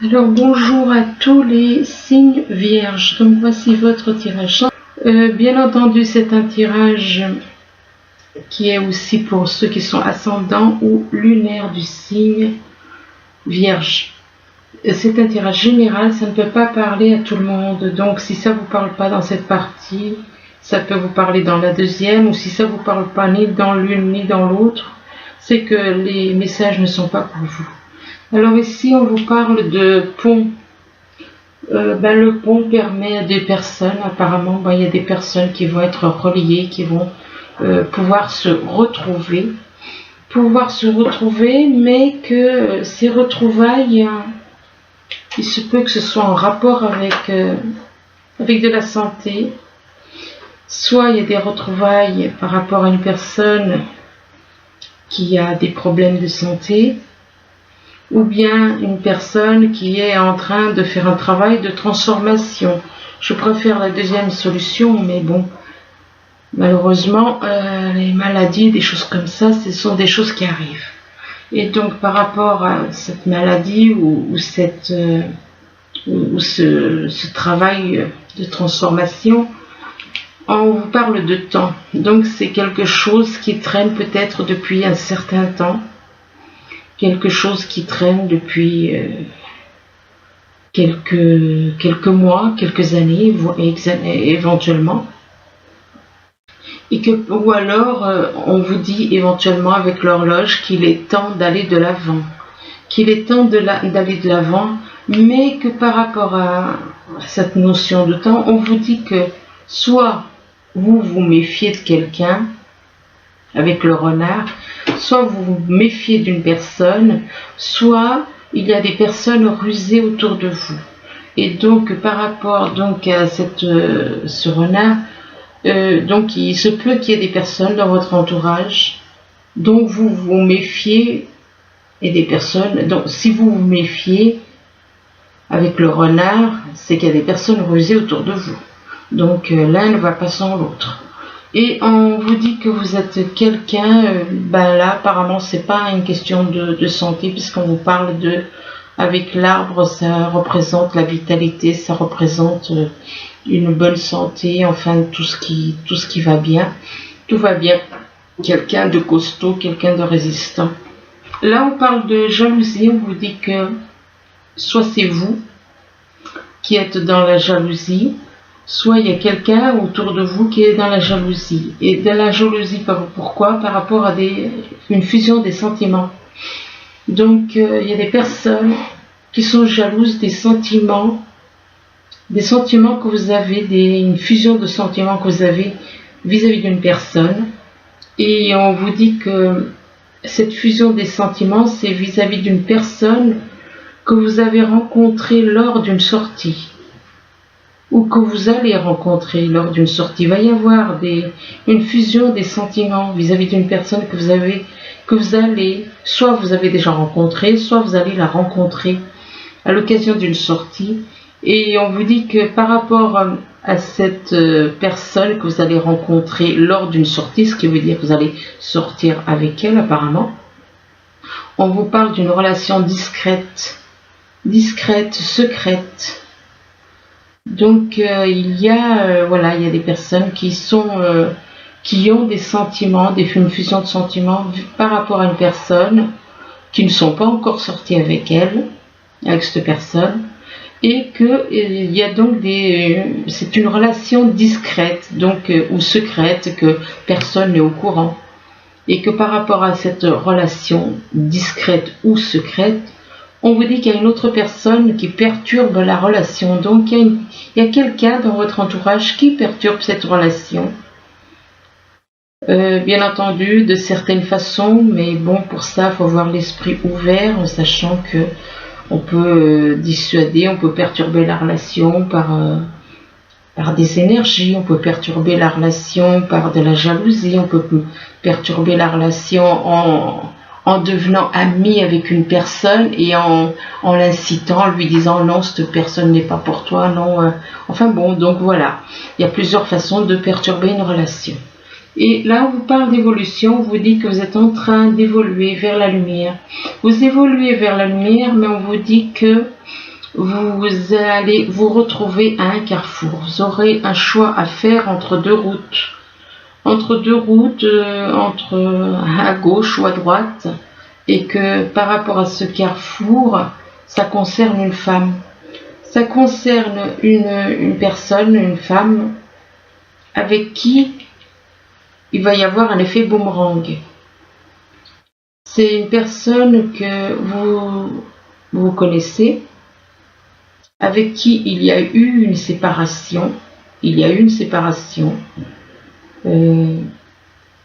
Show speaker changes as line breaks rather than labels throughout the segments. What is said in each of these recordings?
Alors bonjour à tous les signes vierges, donc voici votre tirage. Bien entendu c'est un tirage qui est aussi pour ceux qui sont ascendants ou lunaires du signe vierge. C'est un tirage général, ça ne peut pas parler à tout le monde, donc si ça ne vous parle pas dans cette partie, ça peut vous parler dans la deuxième, ou si ça ne vous parle pas ni dans l'une ni dans l'autre, c'est que les messages ne sont pas pour vous. Alors ici, on vous parle de pont. Le pont permet à des personnes, apparemment, il y a des personnes qui vont être reliées, qui vont pouvoir se retrouver, mais que ces retrouvailles, il se peut que ce soit en rapport avec de la santé. Soit il y a des retrouvailles par rapport à une personne qui a des problèmes de santé, ou bien une personne qui est en train de faire un travail de transformation. Je préfère la deuxième solution, mais bon, malheureusement, les maladies, des choses comme ça, ce sont des choses qui arrivent. Et donc, par rapport à cette maladie ou ce travail de transformation, on vous parle de temps. Donc, c'est quelque chose qui traîne peut-être depuis un certain temps. Quelque chose qui traîne depuis quelques mois, quelques années, éventuellement. Ou alors, on vous dit éventuellement avec l'horloge qu'il est temps d'aller de l'avant. D'aller de l'avant, mais que par rapport à cette notion de temps, on vous dit que soit vous vous méfiez de quelqu'un, avec le renard, soit vous vous méfiez d'une personne, soit il y a des personnes rusées autour de vous. Et donc par rapport donc à ce renard, donc il se peut qu'il y ait des personnes dans votre entourage dont vous vous méfiez, et des personnes, donc si vous vous méfiez avec le renard, c'est qu'il y a des personnes rusées autour de vous. Donc l'un ne va pas sans l'autre. Et on vous dit que vous êtes quelqu'un, là apparemment c'est pas une question de santé, puisqu'on vous parle avec l'arbre, ça représente la vitalité, ça représente une bonne santé, enfin tout ce qui va bien, tout va bien, quelqu'un de costaud, quelqu'un de résistant. Là on parle de jalousie, on vous dit que soit c'est vous qui êtes dans la jalousie, soit il y a quelqu'un autour de vous qui est dans la jalousie. Et dans la jalousie, pourquoi? Par rapport à une fusion des sentiments. Donc, il y a des personnes qui sont jalouses des sentiments que vous avez, une fusion de sentiments que vous avez vis-à-vis d'une personne. Et on vous dit que cette fusion des sentiments, c'est vis-à-vis d'une personne que vous avez rencontrée lors d'une sortie, ou que vous allez rencontrer lors d'une sortie. Il va y avoir une fusion des sentiments vis-à-vis d'une personne que vous allez, soit vous avez déjà rencontré, soit vous allez la rencontrer à l'occasion d'une sortie. Et on vous dit que par rapport à cette personne que vous allez rencontrer lors d'une sortie, ce qui veut dire que vous allez sortir avec elle apparemment, on vous parle d'une relation discrète, secrète. Donc il y a des personnes qui ont des sentiments, une fusion de sentiments par rapport à une personne, qui ne sont pas encore sorties avec cette personne, et que il y a donc c'est une relation discrète, donc ou secrète, que personne n'est au courant, et que par rapport à cette relation discrète ou secrète, on vous dit qu'il y a une autre personne qui perturbe la relation. Donc il y a quelqu'un dans votre entourage qui perturbe cette relation. Bien entendu, de certaines façons, mais bon, pour ça, il faut avoir l'esprit ouvert, en sachant que on peut dissuader, on peut perturber la relation par des énergies, on peut perturber la relation par de la jalousie, on peut perturber la relation en devenant ami avec une personne et en l'incitant, en lui disant non, cette personne n'est pas pour toi, non. Enfin bon, donc voilà, il y a plusieurs façons de perturber une relation. Et là, on vous parle d'évolution, on vous dit que vous êtes en train d'évoluer vers la lumière. Vous évoluez vers la lumière, mais on vous dit que vous allez vous retrouver à un carrefour. Vous aurez un choix à faire entre deux routes. Entre à gauche ou à droite. Et que par rapport à ce carrefour, ça concerne une femme. Ça concerne une personne, une femme, avec qui il va y avoir un effet boomerang. C'est une personne que vous connaissez, avec qui il y a eu une séparation.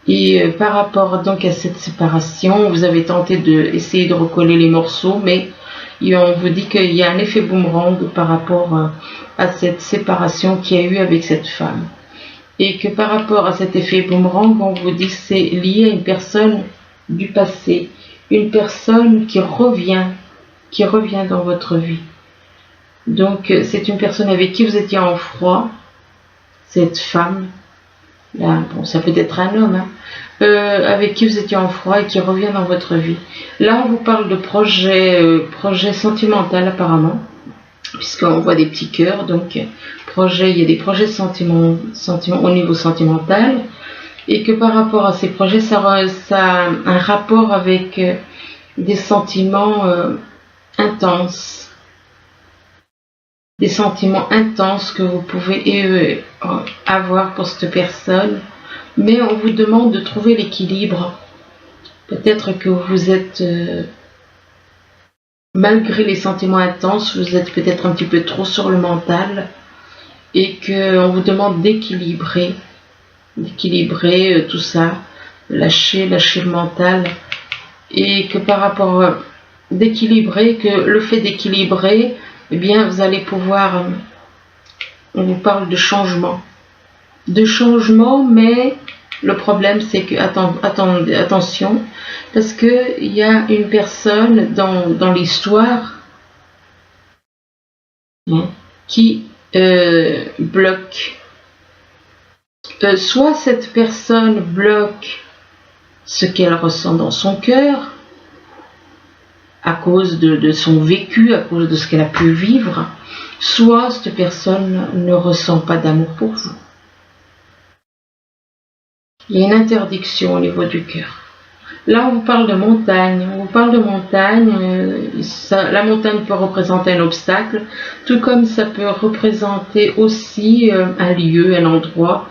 Et par rapport donc à cette séparation, vous avez tenté d'essayer de recoller les morceaux, mais on vous dit qu'il y a un effet boomerang par rapport à cette séparation qu'il y a eu avec cette femme. Et que par rapport à cet effet boomerang, on vous dit que c'est lié à une personne du passé, une personne qui revient dans votre vie. Donc c'est une personne avec qui vous étiez en froid, cette femme, là, bon, ça peut être un homme, avec qui vous étiez en froid et qui revient dans votre vie. Là, on vous parle de projet sentimental apparemment, puisqu'on voit des petits cœurs, donc il y a des projets sentiments au niveau sentimental, et que par rapport à ces projets, ça a un rapport avec des sentiments intenses. Des sentiments intenses que vous pouvez avoir pour cette personne, mais on vous demande de trouver l'équilibre. Peut-être que vous êtes, malgré les sentiments intenses, vous êtes peut-être un petit peu trop sur le mental, et qu'on vous demande d'équilibrer tout ça, lâcher le mental, et que par rapport d'équilibrer, que le fait d'équilibrer, eh bien, vous allez pouvoir, on vous parle de changement, mais le problème c'est que, attention, parce que il y a une personne dans l'histoire qui bloque. Soit cette personne bloque ce qu'elle ressent dans son cœur, à cause de son vécu, à cause de ce qu'elle a pu vivre, soit cette personne ne ressent pas d'amour pour vous. Il y a une interdiction au niveau du cœur. Là, on vous parle de montagne. La montagne peut représenter un obstacle, tout comme ça peut représenter aussi un lieu, un endroit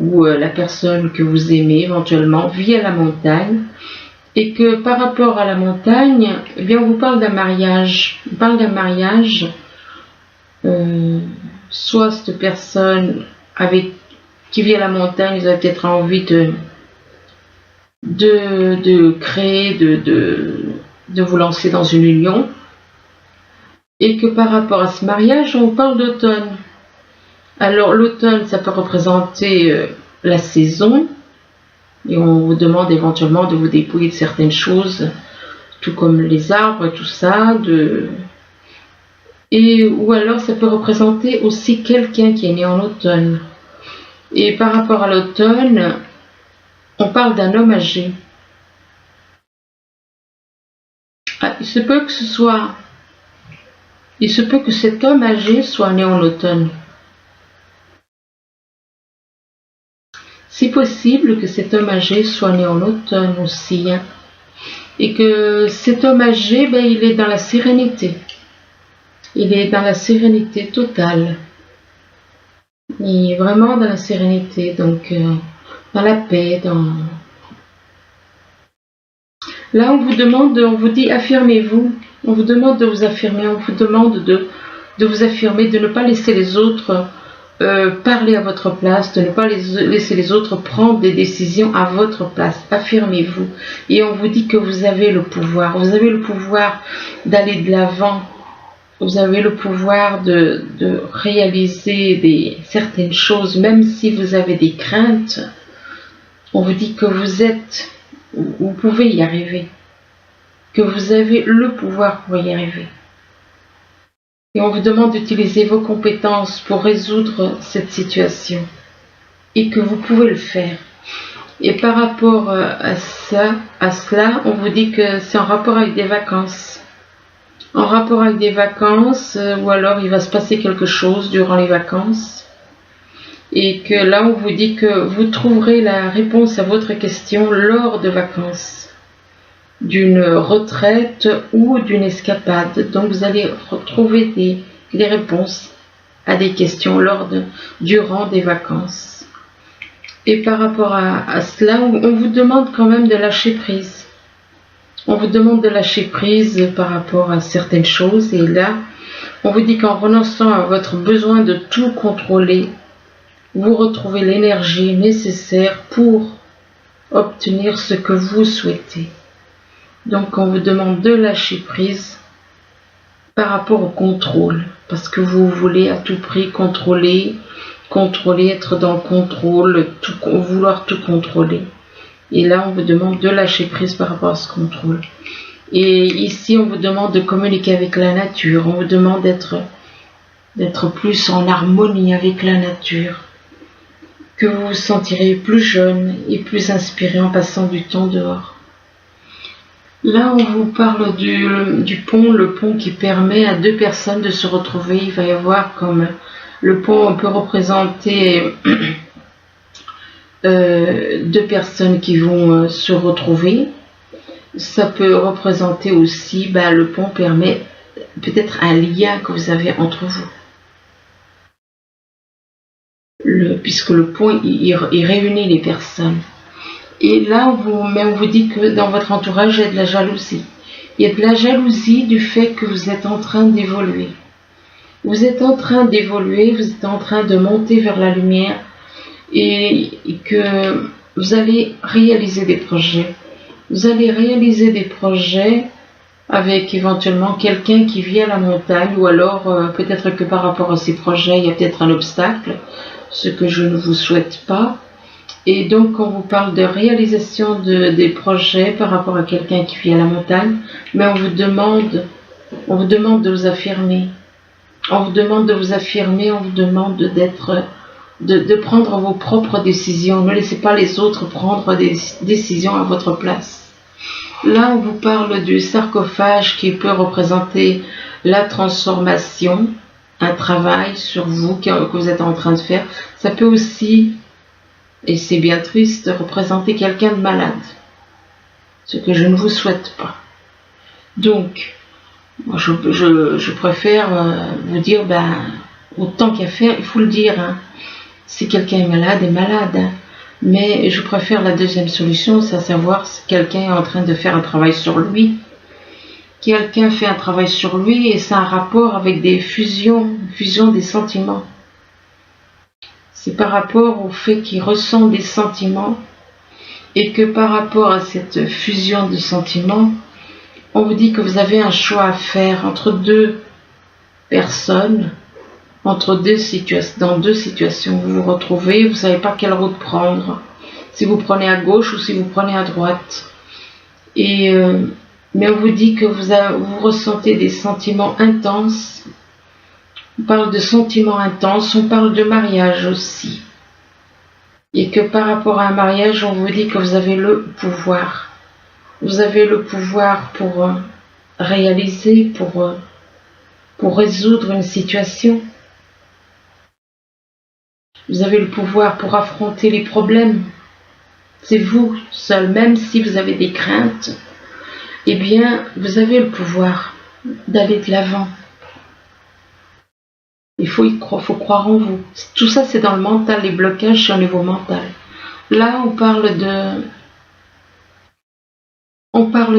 où la personne que vous aimez éventuellement vit à la montagne. Et que par rapport à la montagne, eh bien, on vous parle d'un mariage. On parle d'un mariage, soit cette personne qui vit à la montagne, vous avez peut-être envie de créer, de vous lancer dans une union. Et que par rapport à ce mariage, on parle d'automne. Alors l'automne, ça peut représenter la saison. Et on vous demande éventuellement de vous dépouiller de certaines choses, tout comme les arbres et tout ça. Ou alors ça peut représenter aussi quelqu'un qui est né en automne. Et par rapport à l'automne, on parle d'un homme âgé. Il se peut que cet homme âgé soit né en automne. C'est possible que cet homme âgé soit né en automne aussi, et que cet homme âgé, il est dans la sérénité. Il est dans la sérénité totale. Il est vraiment dans la sérénité, donc dans la paix. Là, on vous dit affirmez-vous. On vous demande de vous affirmer, on vous demande de vous affirmer, de ne pas laisser les autres parler à votre place, de ne pas laisser les autres prendre des décisions à votre place. Affirmez-vous. Et on vous dit que vous avez le pouvoir. Vous avez le pouvoir d'aller de l'avant. Vous avez le pouvoir de réaliser certaines choses, même si vous avez des craintes. On vous dit que vous pouvez y arriver. Que vous avez le pouvoir pour y arriver. Et on vous demande d'utiliser vos compétences pour résoudre cette situation. Et que vous pouvez le faire. Et par rapport à cela, on vous dit que c'est en rapport avec des vacances. en rapport avec des vacances, ou alors il va se passer quelque chose durant les vacances. Et que là, on vous dit que vous trouverez la réponse à votre question lors de vacances, d'une retraite ou d'une escapade. Donc vous allez retrouver des réponses à des questions durant des vacances. Et par rapport à cela, on vous demande quand même de lâcher prise. On vous demande de lâcher prise par rapport à certaines choses. Et là, on vous dit qu'en renonçant à votre besoin de tout contrôler, vous retrouvez l'énergie nécessaire pour obtenir ce que vous souhaitez. Donc on vous demande de lâcher prise par rapport au contrôle, parce que vous voulez à tout prix contrôler, être dans le contrôle, vouloir tout contrôler. Et là on vous demande de lâcher prise par rapport à ce contrôle. Et ici on vous demande de communiquer avec la nature, on vous demande d'être plus en harmonie avec la nature, que vous vous sentirez plus jeune et plus inspiré en passant du temps dehors. Là, on vous parle du pont, le pont qui permet à deux personnes de se retrouver. Il va y avoir comme le pont, on peut représenter deux personnes qui vont se retrouver. Ça peut représenter aussi, le pont permet peut-être un lien que vous avez entre vous. Puisque le pont, il réunit les personnes. Et là, on vous dit que dans votre entourage, il y a de la jalousie. Il y a de la jalousie du fait que vous êtes en train d'évoluer. Vous êtes en train d'évoluer, vous êtes en train de monter vers la lumière et que vous allez réaliser des projets. Vous allez réaliser des projets avec éventuellement quelqu'un qui vit à la montagne, ou alors peut-être que par rapport à ces projets, il y a peut-être un obstacle, ce que je ne vous souhaite pas. Et donc on vous parle de réalisation des projets par rapport à quelqu'un qui vit à la montagne, mais on vous demande de vous affirmer. On vous demande de vous affirmer, on vous demande de prendre vos propres décisions. Ne laissez pas les autres prendre des décisions à votre place. Là, on vous parle du sarcophage qui peut représenter la transformation, un travail sur vous que vous êtes en train de faire. Ça peut aussi, et c'est bien triste, représenter quelqu'un de malade, ce que je ne vous souhaite pas. Donc, moi je préfère vous dire, autant qu'à faire, il faut le dire, hein. Si quelqu'un est malade, hein. Mais je préfère la deuxième solution, c'est à savoir si quelqu'un est en train de faire un travail sur lui. Quelqu'un fait un travail sur lui et c'est un rapport avec des fusion des sentiments. C'est par rapport au fait qu'il ressent des sentiments et que par rapport à cette fusion de sentiments, on vous dit que vous avez un choix à faire entre deux personnes, dans deux situations. Vous vous retrouvez, vous ne savez pas quelle route prendre, si vous prenez à gauche ou si vous prenez à droite. Mais on vous dit que vous ressentez des sentiments intenses. On parle de sentiments intenses, on parle de mariage aussi. Et que par rapport à un mariage, on vous dit que vous avez le pouvoir. Vous avez le pouvoir pour réaliser, pour résoudre une situation. Vous avez le pouvoir pour affronter les problèmes. C'est vous seul, même si vous avez des craintes, eh bien, vous avez le pouvoir d'aller de l'avant. Il faut croire en vous. Tout ça, c'est dans le mental, les blocages sur le niveau mental. Là, on parle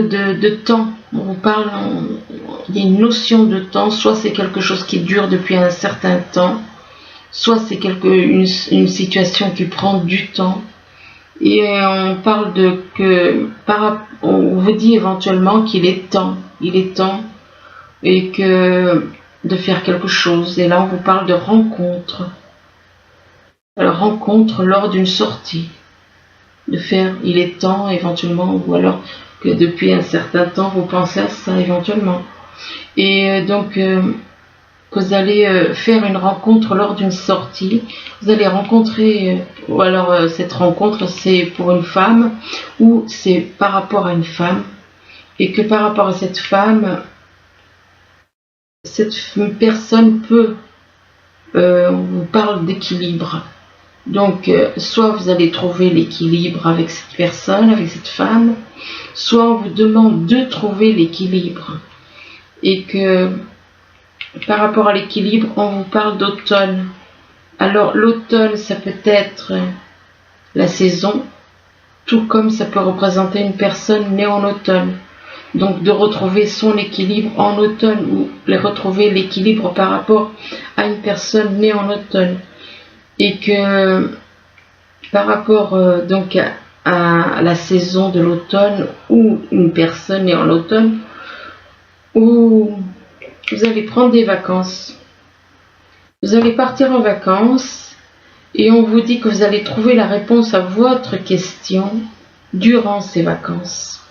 de temps. Il y a une notion de temps. Soit c'est quelque chose qui dure depuis un certain temps, soit c'est une situation qui prend du temps. Et on parle on vous dit éventuellement qu'il est temps, et que de faire quelque chose. Et là, on vous parle de rencontre. Alors, rencontre lors d'une sortie. Il est temps éventuellement, ou alors que depuis un certain temps, vous pensez à ça éventuellement. Et donc, que vous allez faire une rencontre lors d'une sortie. Vous allez rencontrer, ou alors cette rencontre, c'est pour une femme, ou c'est par rapport à une femme. Et que par rapport à cette femme, cette personne peut, on vous parle d'équilibre. Donc, soit vous allez trouver l'équilibre avec cette personne, avec cette femme, soit on vous demande de trouver l'équilibre. Et que par rapport à l'équilibre, on vous parle d'automne. Alors, l'automne, ça peut être la saison, tout comme ça peut représenter une personne née en automne. Donc, de retrouver son équilibre en automne ou retrouver l'équilibre par rapport à une personne née en automne. Et que par rapport donc à la saison de l'automne ou une personne née en automne, où vous allez prendre des vacances. Vous allez partir en vacances et on vous dit que vous allez trouver la réponse à votre question durant ces vacances.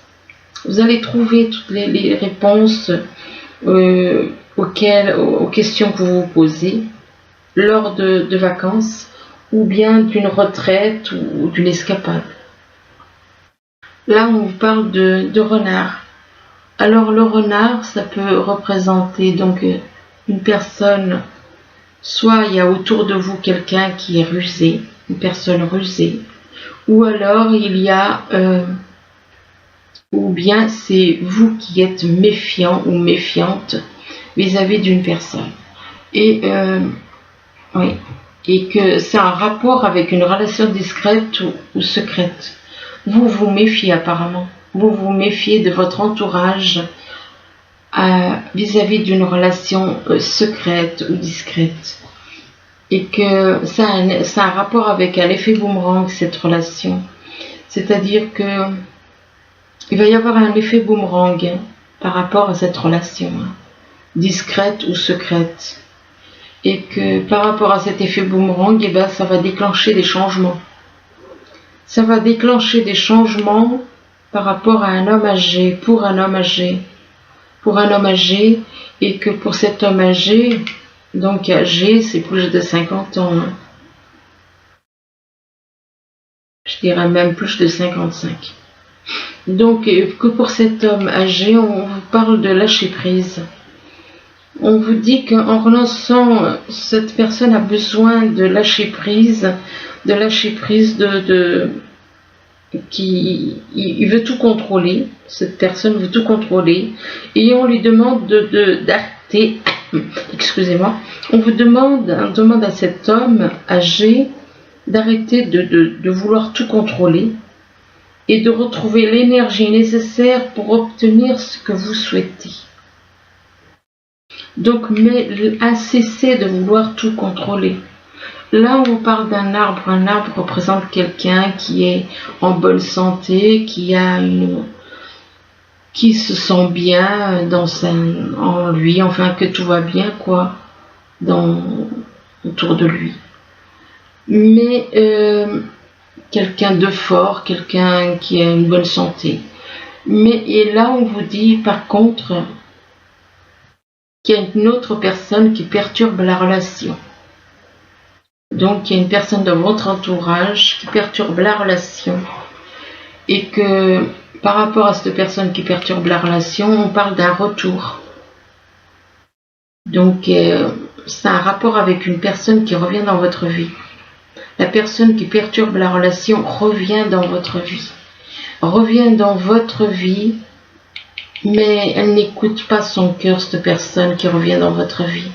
Vous allez trouver toutes les réponses aux questions que vous vous posez lors de vacances ou bien d'une retraite ou d'une escapade. Là, on vous parle de renard. Alors, le renard, ça peut représenter donc une personne, soit il y a autour de vous quelqu'un qui est rusé, une personne rusée, ou alors il y a, ou bien c'est vous qui êtes méfiant ou méfiante vis-à-vis d'une personne. Et oui, et que c'est un rapport avec une relation discrète ou secrète. Vous vous méfiez apparemment. Vous vous méfiez de votre entourage vis-à-vis d'une relation secrète ou discrète. Et que ça a un rapport avec un effet boomerang, cette relation. C'est-à-dire que il va y avoir un effet boomerang par rapport à cette relation, discrète ou secrète. Et que par rapport à cet effet boomerang, eh ben, ça va déclencher des changements. Ça va déclencher des changements par rapport à un homme âgé, pour un homme âgé. Pour un homme âgé, et que pour cet homme âgé, donc âgé, c'est plus de 50 ans. Je dirais même plus de 55. Donc, que pour cet homme âgé, on vous parle de lâcher prise. On vous dit qu'en relançant, cette personne a besoin de lâcher prise, il veut tout contrôler, cette personne veut tout contrôler, et on lui demande d'arrêter, excusez-moi, on demande à cet homme âgé d'arrêter de vouloir tout contrôler et de retrouver l'énergie nécessaire pour obtenir ce que vous souhaitez. Donc, mais à cesser de vouloir tout contrôler. Là, on vous parle d'un arbre. Un arbre représente quelqu'un qui est en bonne santé, qui se sent bien en lui, enfin que tout va bien, quoi, autour de lui. Mais quelqu'un de fort, quelqu'un qui a une bonne santé. Et là, on vous dit, par contre, qu'il y a une autre personne qui perturbe la relation. Donc, il y a une personne dans votre entourage qui perturbe la relation. Et que, par rapport à cette personne qui perturbe la relation, on parle d'un retour. Donc, c'est un rapport avec une personne qui revient dans votre vie. La personne qui perturbe la relation revient dans votre vie. Revient dans votre vie, mais elle n'écoute pas son cœur, cette personne qui revient dans votre vie.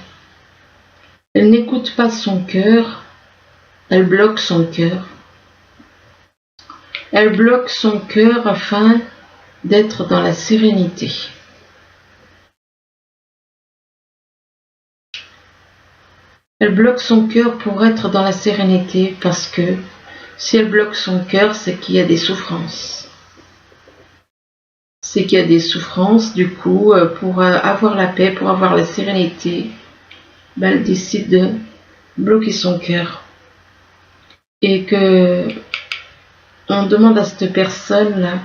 Elle n'écoute pas son cœur, elle bloque son cœur. Elle bloque son cœur afin d'être dans la sérénité. Elle bloque son cœur pour être dans la sérénité parce que si elle bloque son cœur, c'est qu'il y a des souffrances. C'est qu'il y a des souffrances, du coup, pour avoir la paix, pour avoir la sérénité, elle décide de bloquer son cœur. Et que on demande à cette personne-là,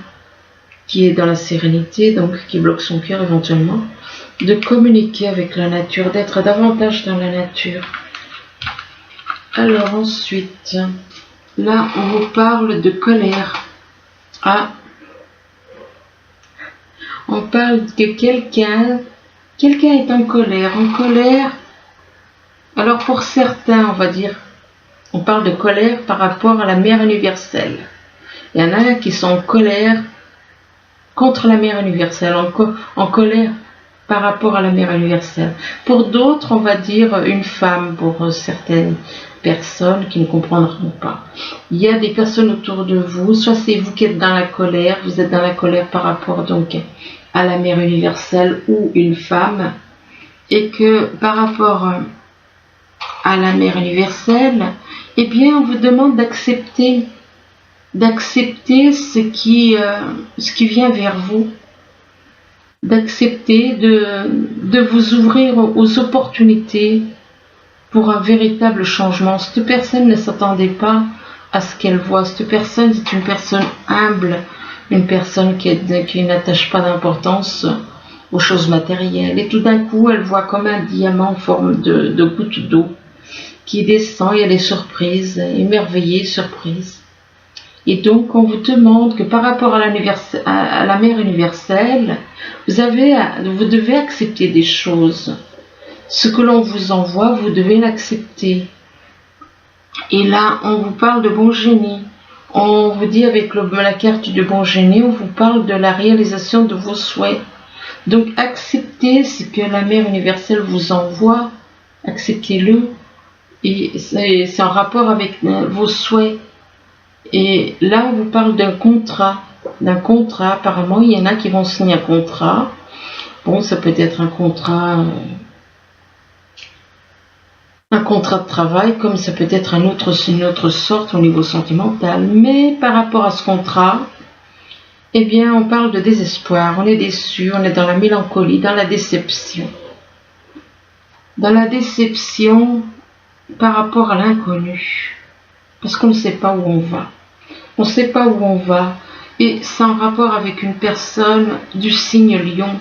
qui est dans la sérénité, donc qui bloque son cœur éventuellement, de communiquer avec la nature, d'être davantage dans la nature. Alors ensuite, là on vous parle de colère. On parle que quelqu'un Quelqu'un est en colère. En colère, alors pour certains, on va dire, on parle de colère par rapport à la mère universelle. Il y en a qui sont en colère contre la mère universelle, en colère par rapport à la mère universelle. Pour d'autres, on va dire une femme, pour certaines personnes qui ne comprendront pas. Il y a des personnes autour de vous, soit c'est vous qui êtes dans la colère, vous êtes dans la colère par rapport donc à la mère universelle ou une femme, et que par rapport à la mère universelle, eh bien on vous demande d'accepter ce qui vient vers vous, d'accepter de vous ouvrir aux opportunités pour un véritable changement. Cette personne ne s'attendait pas à ce qu'elle voit. Cette personne est une personne humble, une personne qui n'attache pas d'importance aux choses matérielles. Et tout d'un coup, elle voit comme un diamant en forme de goutte d'eau qui descend et elle est surprise, émerveillée, surprise. Et donc, on vous demande que par rapport à la mère universelle, vous devez accepter des choses. Ce que l'on vous envoie, vous devez l'accepter. Et là, on vous parle de bon génie. On vous dit avec la carte du bon génie, on vous parle de la réalisation de vos souhaits. Donc, acceptez ce que la mère universelle vous envoie. Acceptez-le. Et c'est en rapport avec vos souhaits. Et là, on vous parle d'un contrat. Apparemment, il y en a qui vont signer un contrat. Bon, ça peut être un contrat de travail, comme ça peut être une autre sorte au niveau sentimental. Mais par rapport à ce contrat, eh bien, on parle de désespoir. On est déçu, on est dans la mélancolie, dans la déception. Dans la déception par rapport à l'inconnu. Parce qu'on ne sait pas où on va. On ne sait pas où on va. Et c'est en rapport avec une personne du signe lion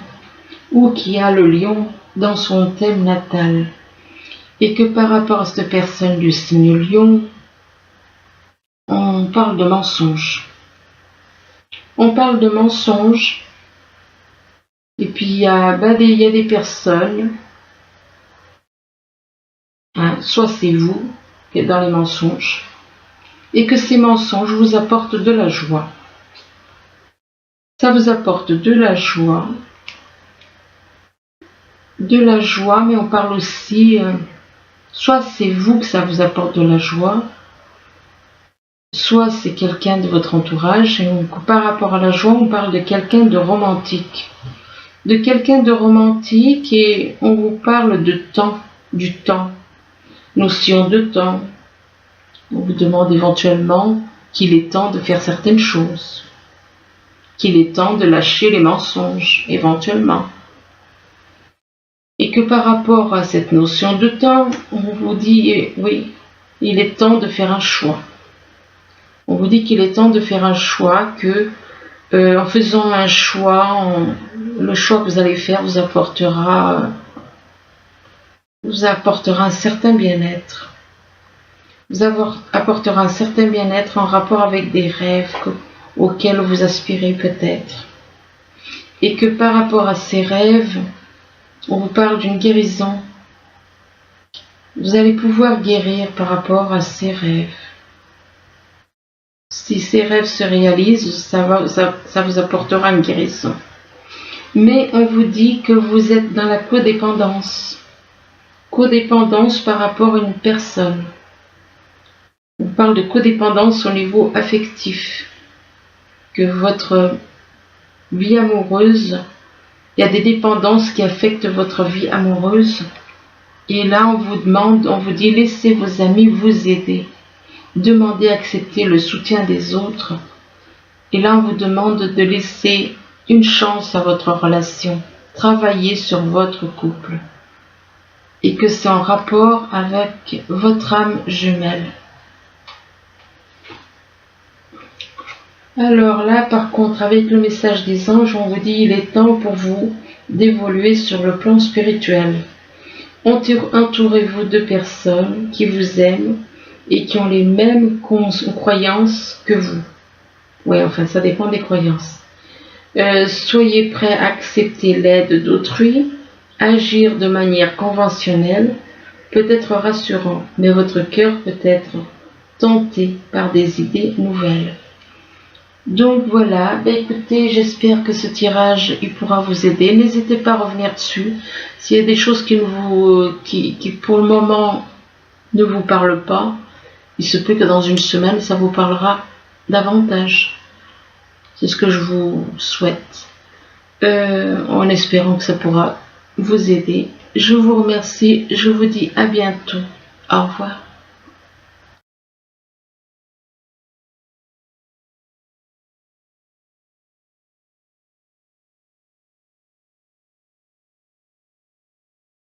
ou qui a le lion dans son thème natal. Et que par rapport à cette personne du signe lion, on parle de mensonge. On parle de mensonge. Et puis il y a des personnes, soit c'est vous qui êtes dans les mensonges, et que ces mensonges vous apportent de la joie. Ça vous apporte de la joie, mais on parle aussi, soit c'est vous que ça vous apporte de la joie, soit c'est quelqu'un de votre entourage, et par rapport à la joie, on parle de quelqu'un de romantique. Et on vous parle de temps, du temps, notion de temps. On vous demande éventuellement qu'il est temps de faire certaines choses, qu'il est temps de lâcher les mensonges, éventuellement. Et que par rapport à cette notion de temps, on vous dit, oui, il est temps de faire un choix. On vous dit qu'il est temps de faire un choix, que en faisant un choix, le choix que vous allez faire vous apportera un certain bien-être. Vous apportera un certain bien-être en rapport avec des rêves auxquels vous aspirez peut-être. Et que par rapport à ces rêves, on vous parle d'une guérison. Vous allez pouvoir guérir par rapport à ces rêves. Si ces rêves se réalisent, ça vous apportera une guérison. Mais on vous dit que vous êtes dans la codépendance. Codépendance par rapport à une personne. On parle de codépendance au niveau affectif. Que votre vie amoureuse, il y a des dépendances qui affectent votre vie amoureuse. Et là, on vous dit, laissez vos amis vous aider. Demandez, accepter le soutien des autres. Et là, on vous demande de laisser une chance à votre relation. Travailler sur votre couple. Et que c'est en rapport avec votre âme jumelle. Alors là, par contre, avec le message des anges, on vous dit il est temps pour vous d'évoluer sur le plan spirituel. Entourez-vous de personnes qui vous aiment et qui ont les mêmes croyances que vous. Oui, enfin, ça dépend des croyances. Soyez prêts à accepter l'aide d'autrui agir de manière conventionnelle peut être rassurant, mais votre cœur peut être tenté par des idées nouvelles. Donc voilà, écoutez, j'espère que ce tirage il pourra vous aider. N'hésitez pas à revenir dessus. S'il y a des choses qui pour le moment ne vous parlent pas, il se peut que dans une semaine ça vous parlera davantage. C'est ce que je vous souhaite, en espérant que ça pourra vous aider. Je vous remercie, je vous dis à bientôt. Au revoir.